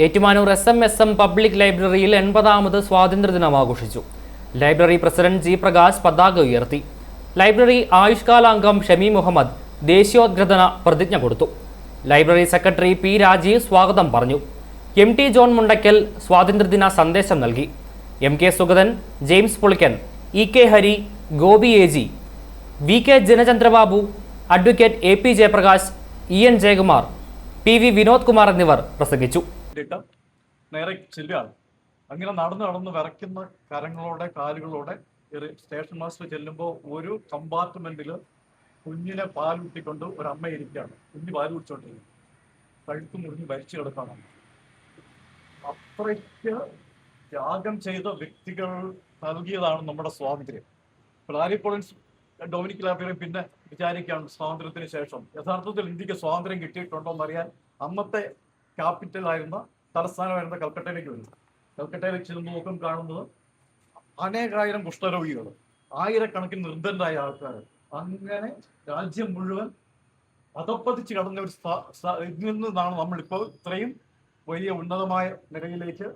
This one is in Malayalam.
ഏറ്റുമാനൂർ എസ്.എം. പബ്ലിക് ലൈബ്രറിയിൽ 80ാമത് സ്വാതന്ത്ര്യദിനം ആഘോഷിച്ചു. ലൈബ്രറി പ്രസിഡന്റ് ജി പ്രകാശ് പതാക ഉയർത്തി. ലൈബ്രറി ആയുഷ്കാലാംഗം ഷമി മുഹമ്മദ് ദേശീയോദ്ഗ്രഥന പ്രതിജ്ഞ കൊടുത്തു. ലൈബ്രറി സെക്രട്ടറി പി രാജീവ് സ്വാഗതം പറഞ്ഞു. എം.ടി. ജോൺ മുണ്ടയ്ക്കൽ സ്വാതന്ത്ര്യദിന സന്ദേശം നൽകി. M K. Sugathan, James Pulikkan, E K. Hari, Gopi A G, V K. Janachandrababu, advocate A P. Jayaprakash, E N. Jayakumar, P V. Vinod Kumar എന്നിവർ പ്രസംഗിച്ചു. നേരെ ചെല്ലുകയാണ്. അങ്ങനെ നടന്ന് വിറയ്ക്കുന്ന കരങ്ങളോടെ കാലുകളോടെ സ്റ്റേഷൻ മാസ്റ്റർ ചെല്ലുമ്പോൾ ഒരു കമ്പാർട്ട്മെന്റിൽ കുഞ്ഞിനെ പാലൂട്ടിക്കൊണ്ട് ഒരമ്മ ഇരിക്കുകയാണ്. കുഞ്ഞ് പാല് കുടിച്ചോണ്ടിരിക്കുന്നു. കഴുത്ത് മുറിഞ്ഞ് മരിച്ചു കിടക്കണം. അത്രയ്ക്ക് ത്യാഗം ചെയ്ത വ്യക്തികൾ നൽകിയതാണ് നമ്മുടെ സ്വാതന്ത്ര്യം. ലാരി പോളിൻസ്, ഡൊമിനിക് ലാബിനെ പിന്നെ വിചാരിക്കുകയാണ് സ്വാതന്ത്ര്യത്തിന് ശേഷം യഥാർത്ഥത്തിൽ ഇന്ത്യക്ക് സ്വാതന്ത്ര്യം കിട്ടിയിട്ടുണ്ടോ എന്നറിയാൻ അന്നത്തെ ക്യാപിറ്റലായിരുന്ന തലസ്ഥാനമായിരുന്ന കൽക്കട്ടയിലേക്ക് വരുന്നു. കൽക്കട്ടയിലേക്ക് ചെന്ന് നോക്കും കാണുന്നത് അനേകായിരം കുഷ്ഠരോഗികൾ, ആയിരക്കണക്കിന് നിർദ്ധരായ ആൾക്കാർ. അങ്ങനെ രാജ്യം മുഴുവൻ അധപ്പതിച്ച് കടന്ന ഒരു ഇതിൽ നിന്നാണ് നമ്മളിപ്പോൾ ഇത്രയും വലിയ ഉന്നതമായ നിലയിലേക്ക്